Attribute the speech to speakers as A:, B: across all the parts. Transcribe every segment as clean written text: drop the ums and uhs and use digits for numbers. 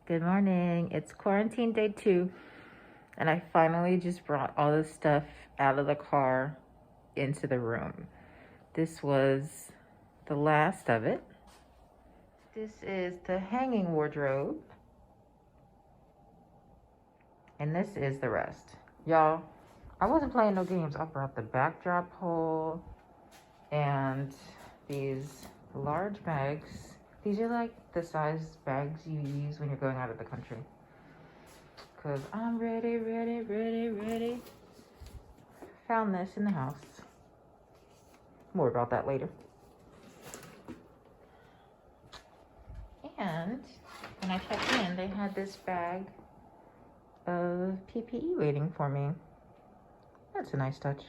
A: Good morning. It's quarantine day 2, and I finally just brought all the stuff out of the car into the room. This was the last of it. This is the hanging wardrobe, and this is the rest. Y'all, I wasn't playing no games. I brought the backdrop pole and these large bags. These are like the size bags you use when you're going out of the country. Cause I'm ready. Found this in the house. More about that later. And when I checked in, they had this bag of PPE waiting for me. That's a nice touch.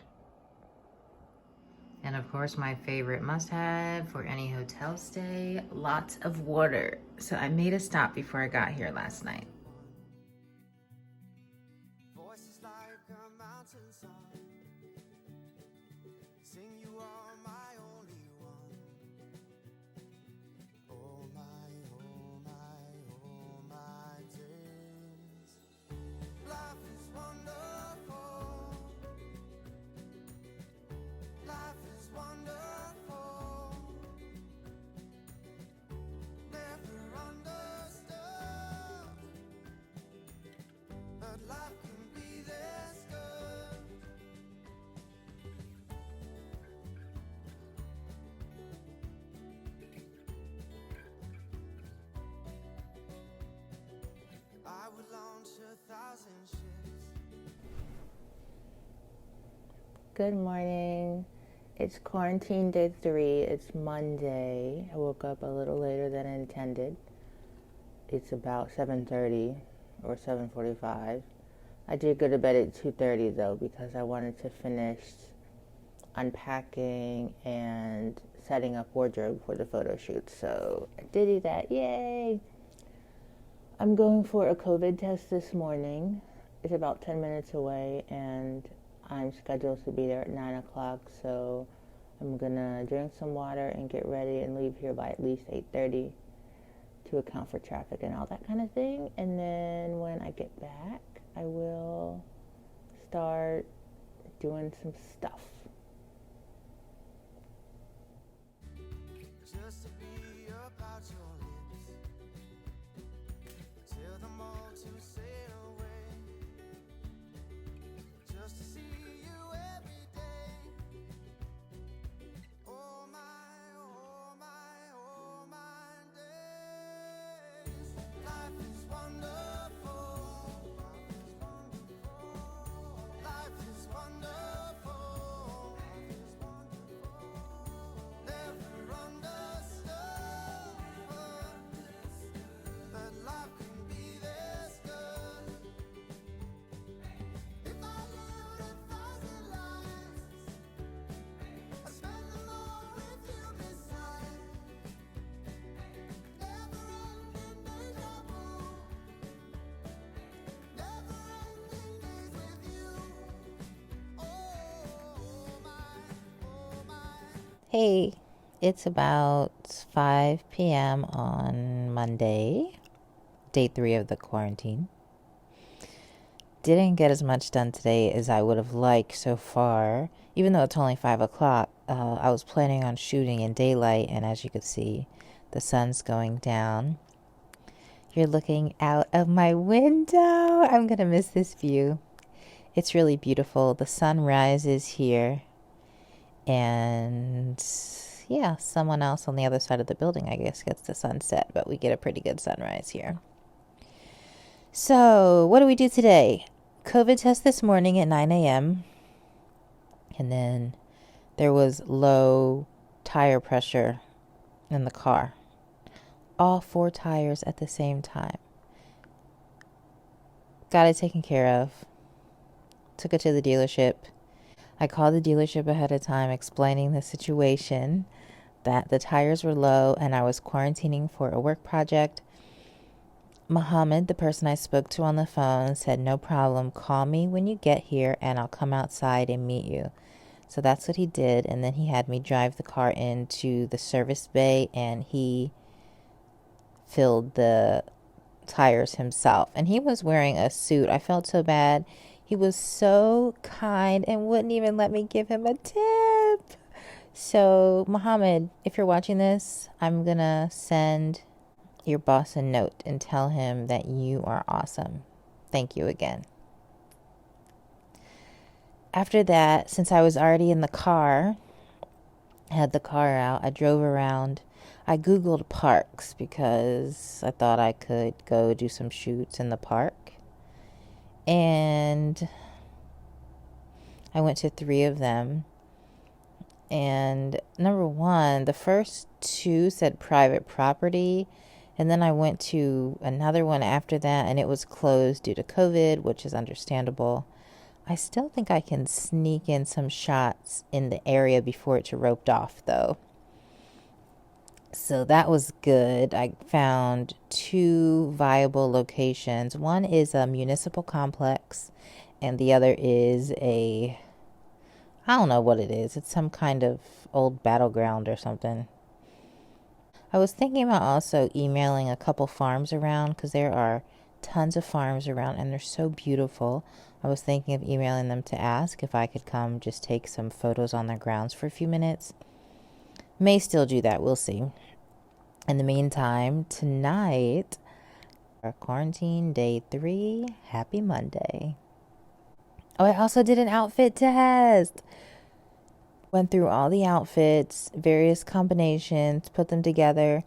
A: And of course, my favorite must-have for any hotel stay, lots of water. So I made a stop before I got here last night. Voices like a mountainside. Sing you are my only one. Oh my days. Life is wonderful. Life is wonderful. Never understood, but life can be this good. I would launch 1,000 ships.
B: Good morning. It's quarantine day 3. It's Monday. I woke up a little later than intended. It's about 7:30 or 7:45. I did go to bed at 2:30 though because I wanted to finish unpacking and setting up wardrobe for the photo shoot. So I did do that. Yay! I'm going for a COVID test this morning. It's about 10 minutes away and I'm scheduled to be there at 9 o'clock, so I'm gonna drink some water and get ready and leave here by at least 8:30 to account for traffic and all that kind of thing. And then when I get back, I will start doing some stuff.
C: Just to be about your lips, tell them all to sail away, just to see you every day. Oh my days. Life is wonderful. Life is wonderful. Never understood, but life can be this good. If I lived 1,000 lives, I'd spend them all with you beside. Never-ending deja vu. Never-ending days with you. Oh my.
A: Hey, it's about 5 p.m. on Monday, day 3 of the quarantine. Didn't get as much done today as I would have liked so far. Even though it's only 5 o'clock, I was planning on shooting in daylight, and as you can see, the sun's going down. You're looking out of my window. I'm going to miss this view. It's really beautiful. The sun rises here, and yeah, someone else on the other side of the building, I guess, gets the sunset, but we get a pretty good sunrise here. So, what do we do today? COVID test this morning at 9 a.m. And then there was low tire pressure in the car. All 4 tires at the same time. Got it taken care of. Took it to the dealership. I called the dealership ahead of time explaining the situation, that the tires were low and I was quarantining for a work project. Muhammad, the person I spoke to on the phone, said, no problem, call me when you get here and I'll come outside and meet you. So that's what he did, and then he had me drive the car into the service bay, and he
B: filled the tires himself. And he was wearing a suit. I felt so bad. He was so kind and wouldn't even let me give him a tip. So, Mohammed, if you're watching this, I'm going to send your boss a note and tell him that you are awesome. Thank you again. After that, since I was already in the car, had the car out, I drove around. I Googled parks because I thought I could go do some shoots in the park. And I went to 3 of them. And number 1, the first 2 said private property. And then I went to another one after that, and it was closed due to COVID, which is understandable. I still think I can sneak in some shots in the area before it's roped off, though. So that was good. I found 2 viable locations. One is a municipal complex, and the other is I don't know what it is. It's some kind of old battleground or something. I was thinking about also emailing a couple farms around because there are tons of farms around and they're so beautiful. I was thinking of emailing them to ask if I could come just take some photos on their grounds for a few minutes. May still do that. We'll see. In the meantime, tonight, our quarantine day 3. Happy Monday. Oh, I also did an outfit test. Went through all the outfits, various combinations, put them together.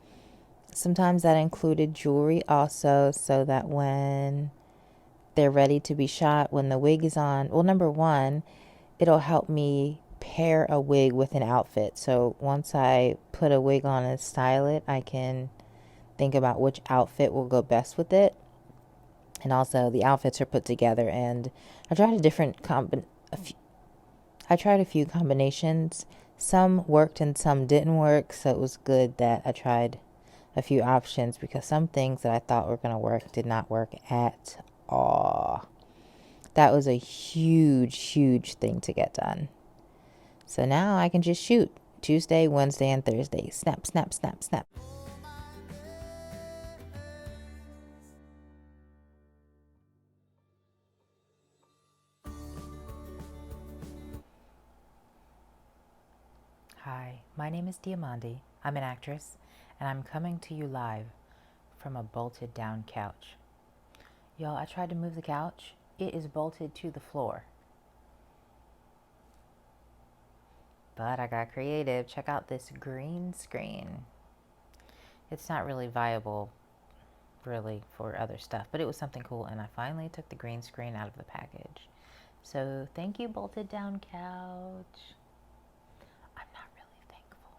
B: Sometimes that included jewelry also, so that when they're ready to be shot, when the wig is on, well, number 1, it'll help me pair a wig with an outfit. So once I put a wig on and style it, I can think about which outfit will go best with it. And also the outfits are put together, and I tried a few combinations. Some worked and some didn't work, so it was good that I tried a few options because some things that I thought were going to work did not work at all. That was a huge thing to get done. So now I can just shoot Tuesday, Wednesday, and Thursday. Snap, snap, snap, snap. Hi, my name is Diamandi. I'm an actress, and I'm coming to you live from a bolted down couch. Y'all, I tried to move the couch. It is bolted to the floor. But I got creative. Check out this green screen. It's not really viable, really, for other stuff, but it was something cool, and I finally took the green screen out of the package. So thank you, bolted down couch. I'm not really thankful.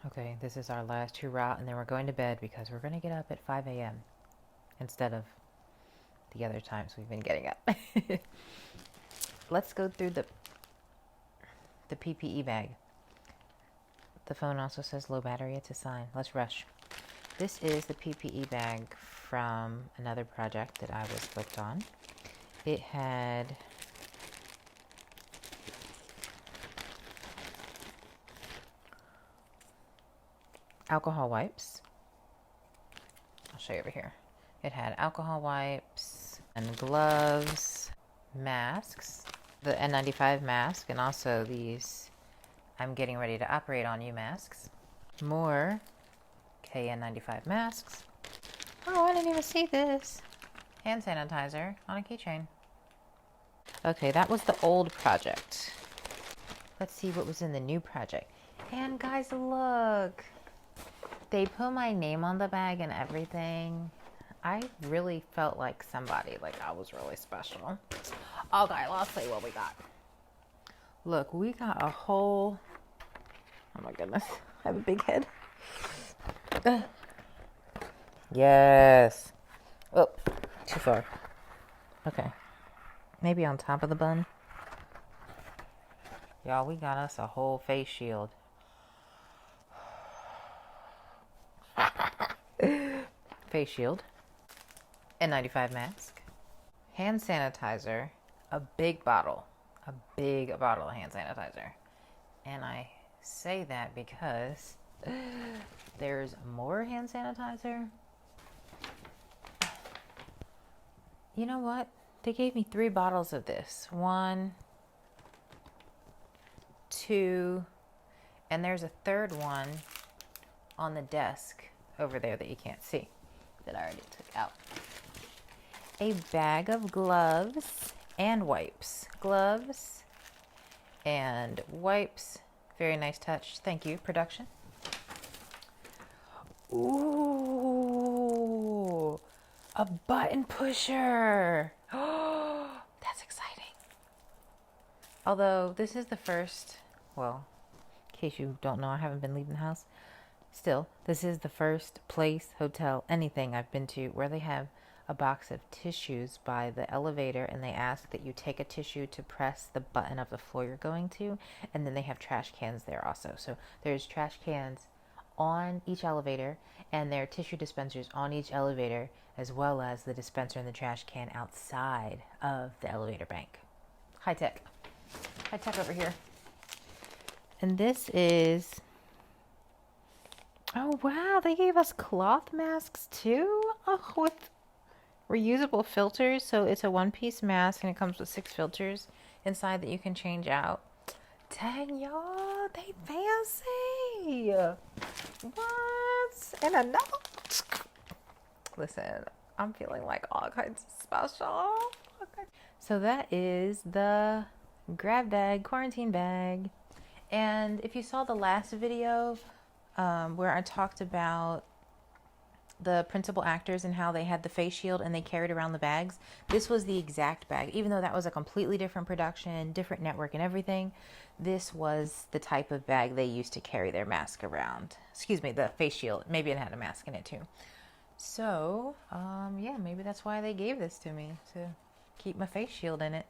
B: Okay, this is our last hurrah, and then we're going to bed because we're going to get up at 5 a.m. instead of the other times we've been getting up. Let's go through the PPE bag. The phone also says low battery. It's a sign. Let's rush. This is the PPE bag from another project that I was booked on. It had alcohol wipes. I'll show you over here. It had alcohol wipes and gloves, masks, the N95 mask, and also these I'm getting ready to operate on you masks. More KN95 masks. Oh, I didn't even see this. Hand sanitizer on a keychain. Okay, that was the old project. Let's see what was in the new project. And guys, look. They put my name on the bag and everything. I really felt like somebody, like I was really special. Okay, let's see what we got. Look, we got a whole, oh my goodness, I have a big head. Yes. Oh, too far.
A: Okay. Maybe on top of the bun. Y'all, we got us a whole face shield. Face shield. N95 mask. Hand sanitizer. A big bottle. A big bottle of hand sanitizer. And I say that because there's more hand sanitizer. You know what? They gave me 3 bottles of this. 1, 2, and there's a third one on the desk over there that you can't see that I already took out. A bag of gloves and wipes. Gloves and wipes. Very nice touch. Thank you, production. Ooh, a button pusher. Oh, that's exciting. Although this is the first, well, in case you don't know, I haven't been leaving the house. Still, this is the first place, hotel, anything I've been to where they have a box of tissues by the elevator, and they ask that you take a tissue to press the button of the floor you're going to, and then they have trash cans there also. So there's trash cans on each elevator, and there are tissue dispensers on each elevator, as well as the dispenser and the trash can outside of the elevator bank. High tech. High tech over here. And this is, oh wow, they gave us cloth masks too? Oh, with reusable filters. So it's a one-piece mask and it comes with 6 filters inside that you can change out. Dang, y'all, they fancy. What? And another. Listen, I'm feeling like all kinds of special. Okay. So that is the grab bag, quarantine bag. And if you saw the last video where I talked about the principal actors and how they had the face shield and they carried around the bags, this was the exact bag. Even though that was a completely different production, different network and everything, this was the type of bag they used to carry their mask around. Excuse me, the face shield. Maybe it had a mask in it too. So, yeah, maybe that's why they gave this to me, to keep my face shield in it.